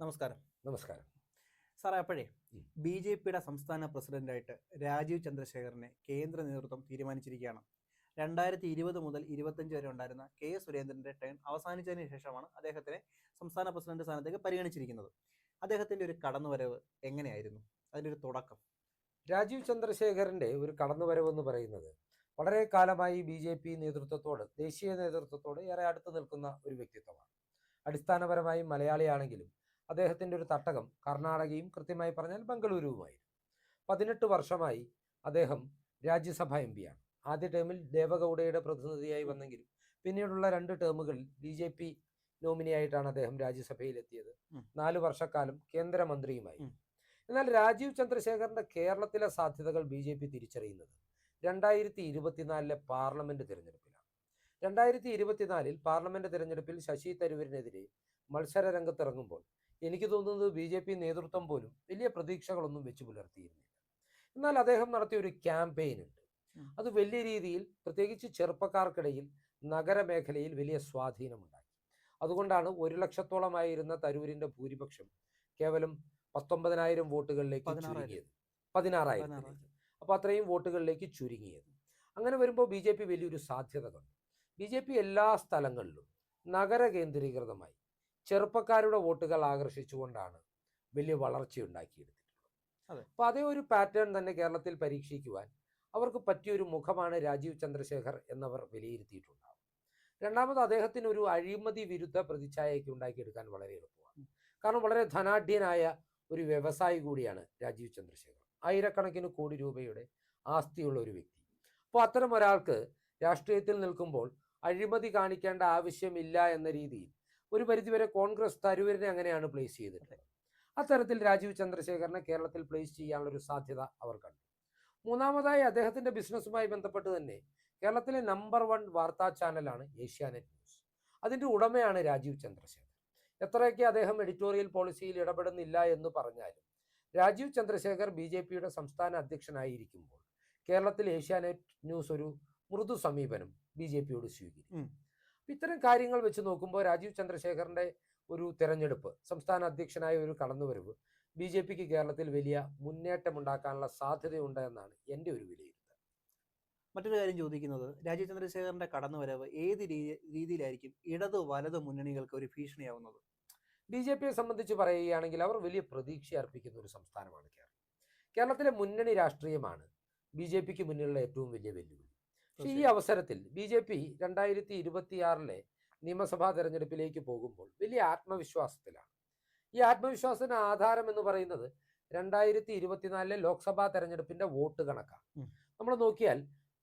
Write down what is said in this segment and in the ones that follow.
നമസ്കാരം. നമസ്കാരം. സാറേ, അപ്പോഴേ ഉം. ബി.ജെ.പിയുടെ സംസ്ഥാന പ്രസിഡന്റായിട്ട് രാജീവ് ചന്ദ്രശേഖറിനെ കേന്ദ്ര നേതൃത്വം തീരുമാനിച്ചിരിക്കുകയാണ്. 2020 മുതൽ 25 വരെ ഉണ്ടായിരുന്ന കെ സുരേന്ദ്രന്റെ ടേൺ അവസാനിച്ചതിന് ശേഷമാണ് അദ്ദേഹത്തിനെ സംസ്ഥാന പ്രസിഡന്റ് സ്ഥാനത്തേക്ക് പരിഗണിച്ചിരിക്കുന്നത്. അദ്ദേഹത്തിന്റെ ഒരു കടന്നുവരവ് എങ്ങനെയായിരുന്നു? അതിന്റെ ഒരു തുടക്കം? രാജീവ് ചന്ദ്രശേഖറിന്റെ ഒരു കടന്നുവരവെന്ന് പറയുന്നത് വളരെ കാലമായി BJP നേതൃത്വത്തോട്, ദേശീയ നേതൃത്വത്തോട് ഏറെ അടുത്ത് നിൽക്കുന്ന ഒരു വ്യക്തിത്വമാണ്. അടിസ്ഥാനപരമായി മലയാളിയാണെങ്കിലും അദ്ദേഹത്തിന്റെ ഒരു തട്ടകം കർണാടകയും, കൃത്യമായി പറഞ്ഞാൽ ബംഗളൂരുവുമായിരുന്നു. 18 വർഷമായി അദ്ദേഹം രാജ്യസഭ MP ആണ്. ആദ്യ ടേമിൽ ദേവഗൌഡയുടെ പ്രതിനിധിയായി വന്നെങ്കിലും പിന്നീടുള്ള 2 ടേമുകളിൽ BJP നോമിനിയായിട്ടാണ് അദ്ദേഹം രാജ്യസഭയിലെത്തിയത്. 4 വർഷക്കാലം കേന്ദ്രമന്ത്രിയുമായി. എന്നാൽ രാജീവ് ചന്ദ്രശേഖറിന്റെ കേരളത്തിലെ സാധ്യതകൾ BJP തിരിച്ചറിയുന്നത് 2024 പാർലമെന്റ് തിരഞ്ഞെടുപ്പിലാണ്. 2024 പാർലമെന്റ് തിരഞ്ഞെടുപ്പിൽ ശശി തരൂരിനെതിരെ മത്സര രംഗത്തിറങ്ങുമ്പോൾ എനിക്ക് തോന്നുന്നത് BJP നേതൃത്വം പോലും വലിയ പ്രതീക്ഷകളൊന്നും വെച്ച് പുലർത്തിയിരുന്നില്ല. എന്നാൽ അദ്ദേഹം നടത്തിയ ഒരു ക്യാമ്പയിൻ ഉണ്ട്. അത് വലിയ രീതിയിൽ, പ്രത്യേകിച്ച് ചെറുപ്പക്കാർക്കിടയിൽ, നഗരമേഖലയിൽ വലിയ സ്വാധീനമുണ്ടാക്കി. അതുകൊണ്ടാണ് 1 ലക്ഷത്തോളമായിരുന്ന തരൂരിന്റെ ഭൂരിപക്ഷം കേവലം 19,000 വോട്ടുകളിലേക്ക് ചുരുങ്ങിയത്. 16,000. അപ്പോൾ അത്രയും വോട്ടുകളിലേക്ക് ചുരുങ്ങിയത്. അങ്ങനെ വരുമ്പോൾ BJP വലിയൊരു സാധ്യത കണ്ടു. BJP എല്ലാ സ്ഥലങ്ങളിലും നഗര കേന്ദ്രീകൃതമായി ചെറുപ്പക്കാരുടെ വോട്ടുകൾ ആകർഷിച്ചുകൊണ്ടാണ് വലിയ വളർച്ചയുണ്ടാക്കിയെടുത്തിട്ടുള്ളത്. അപ്പോൾ അതേ ഒരു പാറ്റേൺ തന്നെ കേരളത്തിൽ പരീക്ഷിക്കുവാൻ അവർക്ക് പറ്റിയൊരു മുഖമാണ് രാജീവ് ചന്ദ്രശേഖർ എന്നവർ വിലയിരുത്തിയിട്ടുണ്ടാവും. രണ്ടാമത്, അദ്ദേഹത്തിന് ഒരു അഴിമതി വിരുദ്ധ പ്രതിച്ഛായയ്ക്ക് ഉണ്ടാക്കിയെടുക്കാൻ വളരെ എളുപ്പമാണ്. കാരണം വളരെ ധനാഢ്യനായ ഒരു വ്യവസായി കൂടിയാണ് രാജീവ് ചന്ദ്രശേഖർ. ആയിരക്കണക്കിന് കോടി രൂപയുടെ ആസ്തിയുള്ള ഒരു വ്യക്തി. അപ്പോൾ അത്തരം ഒരാൾക്ക് രാഷ്ട്രീയത്തിൽ നിൽക്കുമ്പോൾ അഴിമതി കാണിക്കേണ്ട ആവശ്യമില്ല എന്ന രീതിയിൽ ഒരു പരിധിവരെ കോൺഗ്രസ് തരൂരിനെ അങ്ങനെയാണ് പ്ലേസ് ചെയ്തിട്ടുള്ളത്. അത്തരത്തിൽ രാജീവ് ചന്ദ്രശേഖറിനെ കേരളത്തിൽ പ്ലേസ് ചെയ്യാനുള്ള ഒരു സാധ്യത അവർ കണ്ടു. മൂന്നാമതായി, അദ്ദേഹത്തിന്റെ ബിസിനസ്സുമായി ബന്ധപ്പെട്ട് തന്നെ കേരളത്തിലെ നമ്പർ 1 വാർത്താ ചാനലാണ് ഏഷ്യാനെറ്റ് ന്യൂസ്. അതിന്റെ ഉടമയാണ് രാജീവ് ചന്ദ്രശേഖർ. എത്രയൊക്കെ അദ്ദേഹം എഡിറ്റോറിയൽ പോളിസിയിൽ ഇടപെടുന്നില്ല എന്ന് പറഞ്ഞാലും രാജീവ് ചന്ദ്രശേഖർ BJPയുടെ സംസ്ഥാന അധ്യക്ഷനായിരിക്കുമ്പോൾ കേരളത്തിൽ ഏഷ്യാനെറ്റ് ന്യൂസ് ഒരു മൃദു സമീപനം BJPയോട് സ്വീകരിക്കും. ഇത്തരം കാര്യങ്ങൾ വെച്ച് നോക്കുമ്പോൾ രാജീവ് ചന്ദ്രശേഖറിന്റെ ഒരു തെരഞ്ഞെടുപ്പ്, സംസ്ഥാന അധ്യക്ഷനായ ഒരു കടന്നുവരവ് BJPക്ക് കേരളത്തിൽ വലിയ മുന്നേറ്റമുണ്ടാക്കാനുള്ള സാധ്യതയുണ്ട് എന്നാണ് എൻ്റെ ഒരു വിലയിരുത്തൽ. മറ്റൊരു കാര്യം ചോദിക്കുന്നത്, രാജീവ് ചന്ദ്രശേഖറിന്റെ കടന്നുവരവ് ഏത് രീതിയിലായിരിക്കും ഇടത് വലത് മുന്നണികൾക്ക് ഒരു ഭീഷണിയാവുന്നത്? BJPയെ സംബന്ധിച്ച് പറയുകയാണെങ്കിൽ അവർ വലിയ പ്രതീക്ഷ അർപ്പിക്കുന്ന ഒരു സംസ്ഥാനമാണ് കേരളം. കേരളത്തിലെ മുന്നണി രാഷ്ട്രീയമാണ് BJPക്ക് മുന്നിലുള്ള ഏറ്റവും വലിയ വെല്ലുവിളി. പക്ഷേ ഈ അവസരത്തിൽ BJP 2026 നിയമസഭാ തെരഞ്ഞെടുപ്പിലേക്ക് പോകുമ്പോൾ വലിയ ആത്മവിശ്വാസത്തിലാണ്. ഈ ആത്മവിശ്വാസത്തിന് ആധാരം എന്ന് പറയുന്നത് 2024 ലോക്സഭാ തെരഞ്ഞെടുപ്പിന്റെ വോട്ട് കണക്കാണ്. നമ്മൾ നോക്കിയാൽ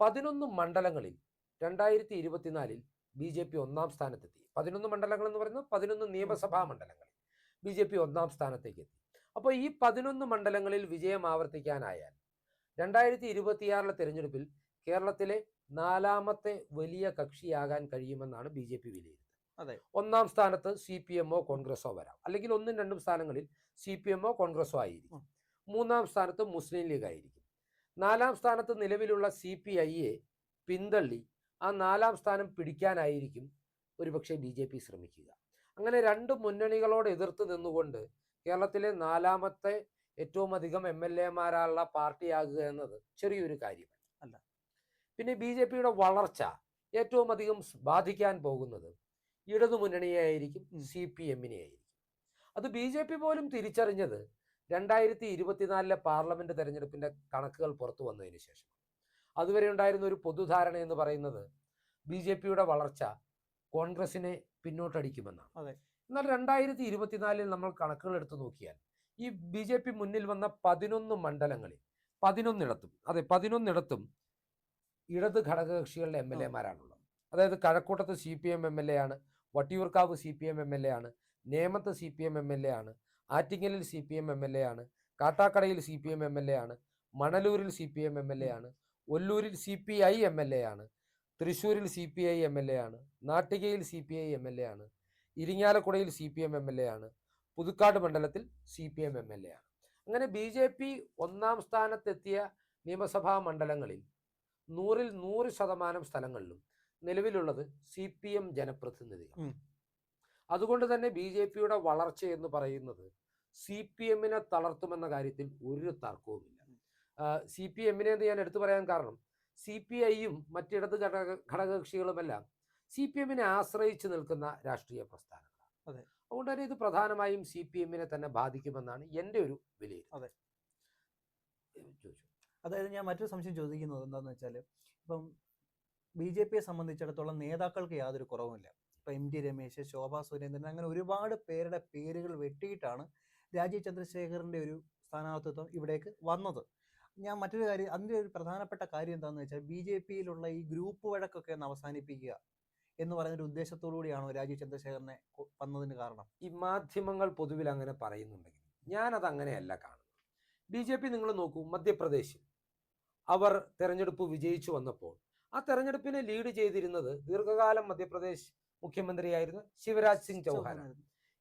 11 മണ്ഡലങ്ങളിൽ 2024 BJP 1-ാം സ്ഥാനത്തെത്തി. 11 മണ്ഡലങ്ങൾ എന്ന് പറയുന്നത് 11 നിയമസഭാ മണ്ഡലങ്ങളിൽ BJP 1-ാം സ്ഥാനത്തേക്ക് എത്തി. അപ്പോൾ ഈ 11 മണ്ഡലങ്ങളിൽ വിജയം ആവർത്തിക്കാനായാൽ 2026 തെരഞ്ഞെടുപ്പിൽ കേരളത്തിലെ 4ാമത്തെ വലിയ കക്ഷിയാകാൻ കഴിയുമെന്നാണ് BJP വിലയിരുത്തൽ. 1-ാം സ്ഥാനത്ത് CPM-ഓ കോൺഗ്രസോ വരാം, അല്ലെങ്കിൽ 1ഉം 2ഉം സ്ഥാനങ്ങളിൽ CPM-ഓ കോൺഗ്രസോ ആയിരിക്കും. 3-ാം സ്ഥാനത്ത് മുസ്ലിം ലീഗ് ആയിരിക്കും. 4-ാം സ്ഥാനത്ത് നിലവിലുള്ള CPI-യെ പിന്തള്ളി ആ 4-ാം സ്ഥാനം പിടിക്കാനായിരിക്കും ഒരുപക്ഷെ BJP ശ്രമിക്കുക. അങ്ങനെ 2 മുന്നണികളോട് എതിർത്ത് നിന്നുകൊണ്ട് കേരളത്തിലെ 4ാമത്തെ ഏറ്റവും അധികം MLA-മാരുള്ള പാർട്ടിയാകുക എന്നത് ചെറിയൊരു കാര്യമല്ല. പിന്നെ BJPയുടെ വളർച്ച ഏറ്റവും അധികം ബാധിക്കാൻ പോകുന്നത് ഇടതു മുന്നണിയായിരിക്കും, CPM-നെ ആയിരിക്കും. അത് BJP പോലും തിരിച്ചറിഞ്ഞത് 2024 പാർലമെന്റ് തെരഞ്ഞെടുപ്പിന്റെ കണക്കുകൾ പുറത്തു വന്നതിന് ശേഷം. അതുവരെ ഉണ്ടായിരുന്ന ഒരു പൊതുധാരണ എന്ന് പറയുന്നത് BJPയുടെ വളർച്ച കോൺഗ്രസിനെ പിന്നോട്ടടിക്കുമെന്നാണ്. എന്നാൽ 2024 നമ്മൾ കണക്കുകൾ എടുത്തു നോക്കിയാൽ ഈ BJP മുന്നിൽ വന്ന 11 മണ്ഡലങ്ങളിൽ 11ഇടത്തും ഇടത് ഘടകകക്ഷികളുടെ MLA-മാരാണുള്ളത്. അതായത് കഴക്കൂട്ടത്ത് CPM MLA ആണ്, വട്ടിയൂർക്കാവ് CPM MLA ആണ്, നേമത്ത് CPM MLA ആണ്, ആറ്റിങ്ങലിൽ CPM MLA ആണ്, കാട്ടാക്കടയിൽ CPM MLA ആണ്, മണലൂരിൽ CPM MLA ആണ്, ഒല്ലൂരിൽ CPI MLA ആണ്, തൃശ്ശൂരിൽ CPI MLA ആണ്, നാട്ടികയിൽ CPI MLA ആണ്, ഇരിങ്ങാലക്കുടയിൽ CPM MLA ആണ്, പുതുക്കാട് മണ്ഡലത്തിൽ CPM MLA ആണ്. അങ്ങനെ BJP 1-ാം സ്ഥാനത്തെത്തിയ നിയമസഭാ മണ്ഡലങ്ങളിൽ 100-ൽ 100% സ്ഥലങ്ങളിലും നിലവിലുള്ളത് CPM ജനപ്രതിനിധികൾ. അതുകൊണ്ട് തന്നെ ബി ജെ പിയുടെ വളർച്ച എന്ന് പറയുന്നത് സി പി എമ്മിനെ തളർത്തുമെന്ന കാര്യത്തിൽ ഒരു തർക്കവുമില്ല. സി പി എമ്മിനെ എന്ന് ഞാൻ എടുത്തു പറയാൻ കാരണം സി പി ഐയും മറ്റിടത് ഘടകകക്ഷികളുമെല്ലാം സി പി എമ്മിനെ ആശ്രയിച്ച് നിൽക്കുന്ന രാഷ്ട്രീയ പ്രസ്ഥാനങ്ങളാണ്. അതെ. അതുകൊണ്ട് തന്നെ ഇത് പ്രധാനമായും സി പി എമ്മിനെ തന്നെ ബാധിക്കുമെന്നാണ് എൻ്റെ ഒരു വിലയിരുത്തൽ. അതെ. അതായത് ഞാൻ മറ്റൊരു സംശയം ചോദിക്കുന്നത് എന്താണെന്ന് വെച്ചാൽ, ഇപ്പം ബി ജെ പിയെ സംബന്ധിച്ചിടത്തോളം നേതാക്കൾക്ക് യാതൊരു കുറവുമില്ല. ഇപ്പം എം ടി രമേശ്, ശോഭാ സുരേന്ദ്രൻ, അങ്ങനെ ഒരുപാട് പേരുടെ പേരുകൾ വെട്ടിയിട്ടാണ് രാജീവ് ചന്ദ്രശേഖറിൻ്റെ ഒരു സ്ഥാനാർത്ഥിത്വം ഇവിടേക്ക് വന്നത്. ഞാൻ മറ്റൊരു കാര്യം, അതിൻ്റെ ഒരു പ്രധാനപ്പെട്ട കാര്യം എന്താണെന്ന് വെച്ചാൽ, ബി ജെ പിയിലുള്ള ഈ ഗ്രൂപ്പ് വഴക്കൊക്കെ ഒന്ന് അവസാനിപ്പിക്കുക എന്ന് പറയുന്നൊരു ഉദ്ദേശത്തോടു കൂടിയാണോ രാജീവ് ചന്ദ്രശേഖറിനെ വന്നതിന് കാരണം? ഈ മാധ്യമങ്ങൾ പൊതുവിൽ അങ്ങനെ പറയുന്നുണ്ടെങ്കിൽ ഞാനത് അങ്ങനെയല്ല കാണുന്നത്. ബി ജെ പി നിങ്ങൾ നോക്കൂ, മധ്യപ്രദേശിൽ അവർ തെരഞ്ഞെടുപ്പ് വിജയിച്ചു വന്നപ്പോൾ ആ തെരഞ്ഞെടുപ്പിനെ ലീഡ് ചെയ്തിരുന്നത് ദീർഘകാലം മധ്യപ്രദേശ് മുഖ്യമന്ത്രിയായിരുന്ന ശിവരാജ് സിംഗ് ചൗഹാനാണ്.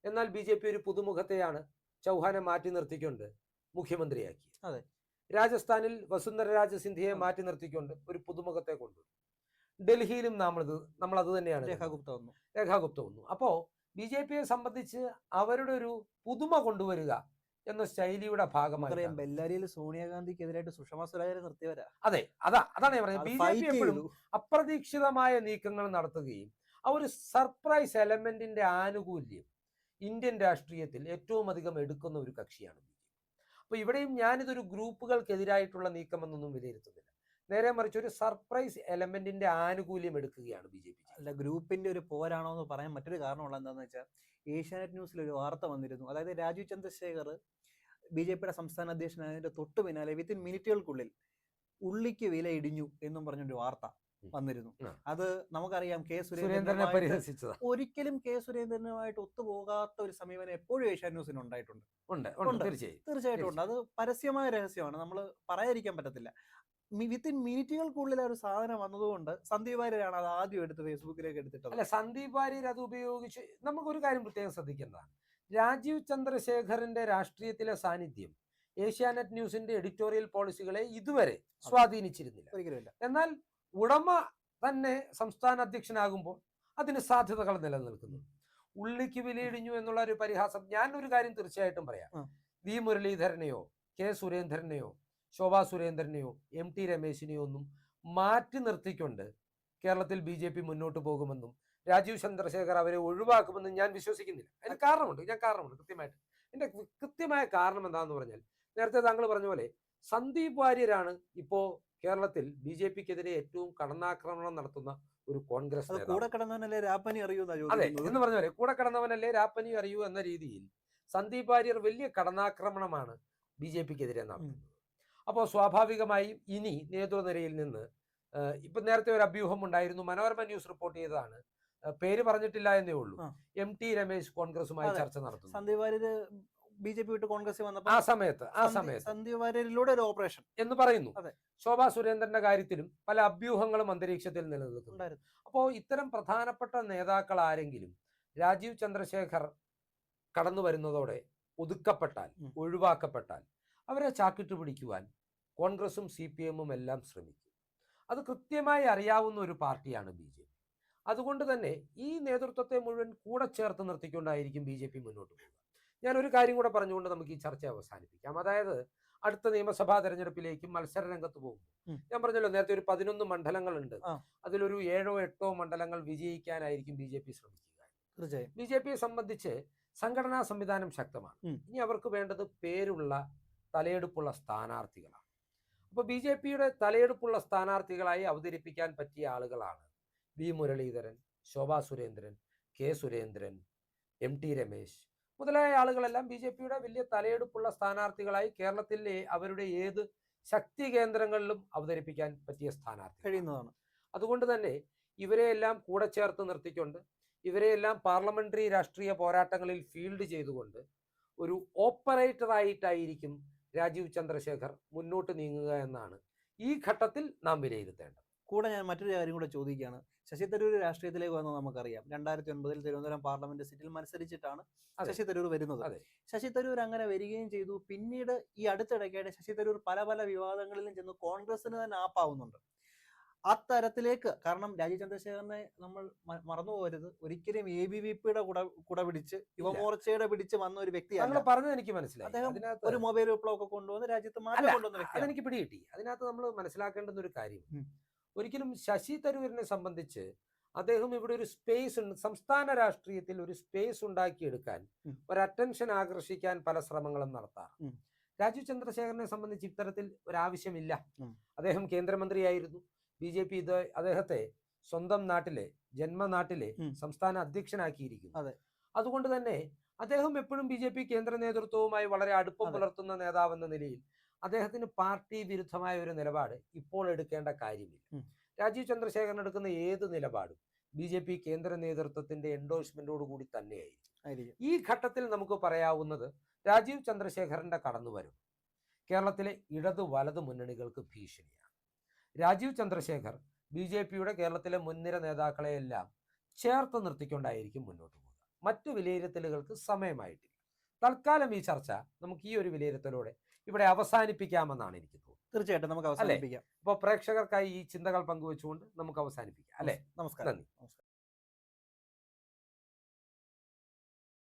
എന്നാൽ ബി ജെ പി ഒരു പുതുമുഖത്തെയാണ് ചൗഹാനെ മാറ്റി നിർത്തിക്കൊണ്ട് മുഖ്യമന്ത്രിയാക്കി. അതെ. രാജസ്ഥാനിൽ വസുന്ധര രാജ സിന്ധ്യയെ മാറ്റി നിർത്തിക്കൊണ്ട് ഒരു പുതുമുഖത്തെ കൊണ്ടുവരും. ഡൽഹിയിലും നമ്മൾ അത് തന്നെയാണ്, രേഖാ ഗുപ്ത വന്നു. അപ്പോ ബി ജെ പിയെ സംബന്ധിച്ച് അവരുടെ ഒരു പുതുമ കൊണ്ടുവരിക എന്ന ശൈലിയുടെ ഭാഗമായി ബെല്ലാരിയിൽ സോണിയാഗാന്ധിക്കെതിരായിട്ട് സുഷമ സ്വരാജിനെ നിർത്തിയവരാ. അതെ, അതാണ് ഞാൻ പറയുന്നത്. ബി ജെ പി എപ്പോഴും അപ്രതീക്ഷിതമായ നീക്കങ്ങൾ നടത്തുകയും ആ ഒരു സർപ്രൈസ് എലമെന്റിന്റെ ആനുകൂല്യം ഇന്ത്യൻ രാഷ്ട്രീയത്തിൽ ഏറ്റവും അധികം എടുക്കുന്ന ഒരു കക്ഷിയാണ് ബി ജെ പി. അപ്പൊ ഇവിടെയും ഞാനിതൊരു ഗ്രൂപ്പുകൾക്കെതിരായിട്ടുള്ള നീക്കമെന്നൊന്നും വിലയിരുത്തുന്നില്ല. നേരെ മറിച്ച് ഒരു സർപ്രൈസ് എലമെന്റിന്റെ ആനുകൂല്യം എടുക്കുകയാണ് ബി ജെ പി. അല്ല, ഗ്രൂപ്പിന്റെ ഒരു പോരാണോ എന്ന് പറയാൻ മറ്റൊരു കാരണമുള്ള എന്താണെന്ന് വെച്ചാൽ, ഏഷ്യാനെറ്റ് ന്യൂസിൽ ഒരു വാർത്ത വന്നിരുന്നു. അതായത് രാജീവ് ചന്ദ്രശേഖർ ബി ജെ പിയുടെ സംസ്ഥാന അധ്യക്ഷനായതിന്റെ തൊട്ടു പിന്നാലെ വിത്തിൻ മിനിറ്റുകൾക്കുള്ളിൽ ഉള്ളിക്ക് വില ഇടിഞ്ഞു എന്നും പറഞ്ഞൊരു വാർത്ത വന്നിരുന്നു. അത് നമുക്കറിയാം, കെ സുരേന്ദ്രനെ പരിഹസിച്ചത്. ഒരിക്കലും കെ സുരേന്ദ്രനുമായിട്ട് ഒത്തുപോകാത്ത ഒരു സമീപനം എപ്പോഴും ഏഷ്യാനെറ്റ് ന്യൂസിന് ഉണ്ടായിട്ടുണ്ട്. തീർച്ചയായിട്ടും ഉണ്ട്. അത് പരസ്യമായ രഹസ്യമാണ്, നമ്മൾ പറയാതിരിക്കാൻ പറ്റത്തില്ല. വിത്തിൻ മിനിറ്റുകൾക്കുള്ളിൽ ഒരു സാധനം വന്നതുകൊണ്ട് സന്ദീപ് വാര്യരാണ് അത് ആദ്യം എടുത്ത് ഫേസ്ബുക്കിലേക്ക് എടുത്തിട്ടത്. അല്ല, സന്ദീപ് വാര്യർ അത് ഉപയോഗിച്ച് നമുക്കൊരു കാര്യം പ്രത്യേകം ശ്രദ്ധിക്കേണ്ടതാണ്. രാജീവ് ചന്ദ്രശേഖറിന്റെ രാഷ്ട്രീയത്തിലെ സാന്നിധ്യം ഏഷ്യാനെറ്റ് ന്യൂസിന്റെ എഡിറ്റോറിയൽ പോളിസികളെ ഇതുവരെ സ്വാധീനിച്ചിരുന്നില്ല. ഒരിക്കലുമില്ല. എന്നാൽ ഉടമ തന്നെ സംസ്ഥാന അധ്യക്ഷനാകുമ്പോൾ അതിന് സാധ്യതകൾ നിലനിൽക്കുന്നു. ഉള്ളിക്ക് വിലയിടിഞ്ഞു എന്നുള്ള ഒരു പരിഹാസം ഞാൻ ഒരു കാര്യം തീർച്ചയായിട്ടും പറയാം. വി മുരളീധരനെയോ കെ സുരേന്ദ്രനെയോ ശോഭാ സുരേന്ദ്രനെയോ എം ടി രമേശിനെയോ ഒന്നും മാറ്റി നിർത്തിക്കൊണ്ട് കേരളത്തിൽ ബി ജെ പി മുന്നോട്ട് പോകുമെന്നും രാജീവ് ചന്ദ്രശേഖർ അവരെ ഒഴിവാക്കുമെന്നും ഞാൻ വിശ്വസിക്കുന്നില്ല. അതിന് കാരണമുണ്ട് കൃത്യമായിട്ട്. എൻ്റെ കൃത്യമായ കാരണം എന്താണെന്ന് പറഞ്ഞാൽ, നേരത്തെ താങ്കൾ പറഞ്ഞ പോലെ സന്ദീപ് വാര്യരാണ് ഇപ്പോ കേരളത്തിൽ ബി ജെ പിക്കെതിരെ ഏറ്റവും കടന്നാക്രമണം നടത്തുന്ന ഒരു കോൺഗ്രസ്. കൂടെ കടന്നവനല്ലേ രാപ്പനി അറിയൂ? അതെ, എന്ന് പറഞ്ഞ പോലെ കൂടെ കടന്നവനല്ലേ രാപ്പനി അറിയൂ എന്ന രീതിയിൽ സന്ദീപ് വാര്യർ വലിയ കടന്നാക്രമണമാണ് ബി ജെ പിക്കെതിരെ നടത്തുന്നത്. അപ്പോൾ സ്വാഭാവികമായും ഇനി നേതൃനിരയിൽ നിന്ന് ഇപ്പൊ നേരത്തെ ഒരു അഭ്യൂഹം ഉണ്ടായിരുന്നു, മനോരമ ന്യൂസ് റിപ്പോർട്ട് ചെയ്തതാണ്, പേര് പറഞ്ഞിട്ടില്ല എന്നേ ഉള്ളൂ, എം ടി രമേശ് കോൺഗ്രസുമായി ചർച്ച നടത്തുന്നു. Sandeep Warrier B J P വിട്ട് കോൺഗ്രസ് വന്നപ്പോൾ ആ സമയത്ത് സന്ദീപ് വാര്യരിലൂടെ ഒരു ഓപ്പറേഷൻ എന്ന് പറയുന്നു. ശോഭാ സുരേന്ദ്രന്റെ കാര്യത്തിലും പല അഭ്യൂഹങ്ങളും അന്തരീക്ഷത്തിൽ നിലനിൽക്കുന്നുണ്ടായിരുന്നു. അപ്പോൾ ഇത്തരം പ്രധാനപ്പെട്ട നേതാക്കൾ ആരെങ്കിലും രാജീവ് ചന്ദ്രശേഖർ കടന്നു വരുന്നതോടെ ഒതുക്കപ്പെട്ടാൽ, ഒഴിവാക്കപ്പെട്ടാൽ അവരെ ചാക്കിട്ട് പിടിക്കുവാൻ കോൺഗ്രസും സി പി എമ്മും എല്ലാം ശ്രമിക്കും. അത് കൃത്യമായി അറിയാവുന്ന ഒരു പാർട്ടിയാണ് ബി ജെ പി. അതുകൊണ്ട് തന്നെ ഈ നേതൃത്വത്തെ മുഴുവൻ കൂടെ ചേർത്ത് നിർത്തിക്കൊണ്ടായിരിക്കും ബി ജെ പി മുന്നോട്ട് പോകുക. ഞാനൊരു കാര്യം കൂടെ പറഞ്ഞുകൊണ്ട് നമുക്ക് ഈ ചർച്ച അവസാനിപ്പിക്കാം. അതായത് അടുത്ത നിയമസഭാ തെരഞ്ഞെടുപ്പിലേക്കും മത്സര രംഗത്ത് പോകുമ്പോൾ ഞാൻ പറഞ്ഞല്ലോ, നേരത്തെ ഒരു 11 മണ്ഡലങ്ങളുണ്ട്. അതിലൊരു 7ഓ 8ഓ മണ്ഡലങ്ങൾ വിജയിക്കാനായിരിക്കും ബി ജെ പി ശ്രമിക്കുക. ബി ജെ പിയെ സംബന്ധിച്ച് സംഘടനാ സംവിധാനം ശക്തമാണ്. ഇനി അവർക്ക് വേണ്ടത് പേരുള്ള തലയെടുപ്പുള്ള സ്ഥാനാർത്ഥികളാണ്. അപ്പോൾ ബി ജെ പിയുടെ തലയെടുപ്പുള്ള സ്ഥാനാർത്ഥികളായി അവതരിപ്പിക്കാൻ പറ്റിയ ആളുകളാണ് V Muraleedharan, Shobha Surendran, K Surendran, M T Ramesh മുതലായ ആളുകളെല്ലാം ബി ജെ പിയുടെ വലിയ തലയെടുപ്പുള്ള സ്ഥാനാർത്ഥികളായി കേരളത്തിലെ അവരുടെ ഏത് ശക്തി കേന്ദ്രങ്ങളിലും അവതരിപ്പിക്കാൻ പറ്റിയ സ്ഥാനാർത്ഥി കഴിയുന്നതാണ്. അതുകൊണ്ട് തന്നെ ഇവരെയെല്ലാം കൂടെ ചേർത്ത് നിർത്തിക്കൊണ്ട് ഇവരെയെല്ലാം പാർലമെന്ററി രാഷ്ട്രീയ പോരാട്ടങ്ങളിൽ ഫീൽഡ് ചെയ്തുകൊണ്ട് ഒരു ഓപ്പറേറ്ററായിട്ടായിരിക്കും രാജീവ് ചന്ദ്രശേഖർ മുന്നോട്ട് നീങ്ങുക എന്നാണ് ഈ ഘട്ടത്തിൽ നാം വിലയിരുത്തേണ്ടത്. കൂടെ ഞാൻ മറ്റൊരു കാര്യം കൂടെ ചോദിക്കുകയാണ്. ശശി തരൂർ രാഷ്ട്രീയത്തിലേക്ക് വന്നത് നമുക്കറിയാം. 2009 തിരുവനന്തപുരം പാർലമെന്റ് സീറ്റിൽ മത്സരിച്ചിട്ടാണ് ശശി തരൂർ വരുന്നത്. ശശി തരൂർ അങ്ങനെ വരികയും ചെയ്തു. പിന്നീട് ഈ അടുത്തിടയ്ക്കായിട്ട് ശശി തരൂർ പല വിവാദങ്ങളിലും ചെന്ന് കോൺഗ്രസിന് തന്നെ ആപ്പാവുന്നുണ്ട്. തരത്തിലേക്ക്, കാരണം രാജീവ് ചന്ദ്രശേഖരനെ നമ്മൾ മറന്നു പോകരുത്, ഒരിക്കലും ABVPയുടെ കുട പിടിച്ച് യുവമോർച്ചയുടെ പിടിച്ച് വന്ന ഒരു വ്യക്തിയാണ്. താങ്കൾ പറഞ്ഞത് എനിക്ക് മനസ്സിലായി. അദ്ദേഹം അതിനകത്ത് ഒരു മൊബൈൽ വിപ്ലവമൊക്കെ കൊണ്ടുവന്ന് രാജ്യത്ത് മാറ്റം അല്ല, കൊണ്ടുവന്ന വ്യക്തിയാണ്. അതെനിക്ക് പിടികിട്ടി. അതിനകത്ത് നമ്മൾ മനസ്സിലാക്കേണ്ടുന്ന ഒരു കാര്യം, ഉം. ഒരിക്കലും ശശി തരൂരിനെ സംബന്ധിച്ച് അദ്ദേഹം ഇവിടെ ഒരു സ്പേസ്, സംസ്ഥാന രാഷ്ട്രീയത്തിൽ ഒരു സ്പേസ് ഉണ്ടാക്കിയെടുക്കാൻ, ഒരു അറ്റൻഷൻ ആകർഷിക്കാൻ പല ശ്രമങ്ങളും നടത്താറ്. രാജീവ് ചന്ദ്രശേഖരനെ സംബന്ധിച്ച് ഇത്തരത്തിൽ ഒരാവശ്യമില്ല. അദ്ദേഹം കേന്ദ്രമന്ത്രിയായിരുന്നു. BJP അദ്ദേഹത്തെ സ്വന്തം നാട്ടിലെ, ജന്മനാട്ടിലെ സംസ്ഥാന അധ്യക്ഷനാക്കിയിരിക്കുന്നു. അതുകൊണ്ട് തന്നെ അദ്ദേഹം എപ്പോഴും BJP കേന്ദ്ര നേതൃത്വവുമായി വളരെ അടുപ്പം പുലർത്തുന്ന നേതാവെന്ന നിലയിൽ അദ്ദേഹത്തിന് പാർട്ടി വിരുദ്ധമായ ഒരു നിലപാട് ഇപ്പോൾ എടുക്കേണ്ട കാര്യമില്ല. രാജീവ് ചന്ദ്രശേഖരൻ എടുക്കുന്ന ഏത് നിലപാടും BJP കേന്ദ്ര നേതൃത്വത്തിന്റെ എൻഡോഴ്സ്മെന്റോട് കൂടി തന്നെയായിരിക്കും. ഈ ഘട്ടത്തിൽ നമുക്ക് പറയാവുന്നത്, രാജീവ് ചന്ദ്രശേഖരന്റെ കടന്നുവരവ് കേരളത്തിലെ ഇടതു വലതു മുന്നണികൾക്ക് ഭീഷണിയാണ്. രാജീവ് ചന്ദ്രശേഖർ BJPയുടെ കേരളത്തിലെ മുൻനിര നേതാക്കളെയെല്ലാം ചേർത്ത് നിർത്തിക്കൊണ്ടായിരിക്കും മുന്നോട്ട് പോകുക. മറ്റു വിലയിരുത്തലുകൾക്ക് സമയമായിട്ടില്ല. തൽക്കാലം ഈ ചർച്ച നമുക്ക് ഈ ഒരു വിലയിരുത്തലോടെ ഇവിടെ അവസാനിപ്പിക്കാമെന്നാണ് എനിക്ക് തോന്നുന്നത്. തീർച്ചയായിട്ടും നമുക്ക് അവസാനിപ്പിക്കാം. അപ്പോൾ പ്രേക്ഷകർക്കായി ഈ ചിന്തകൾ പങ്കുവെച്ചുകൊണ്ട് നമുക്ക് അവസാനിപ്പിക്കാം അല്ലേ? നമസ്കാരം. നന്ദി.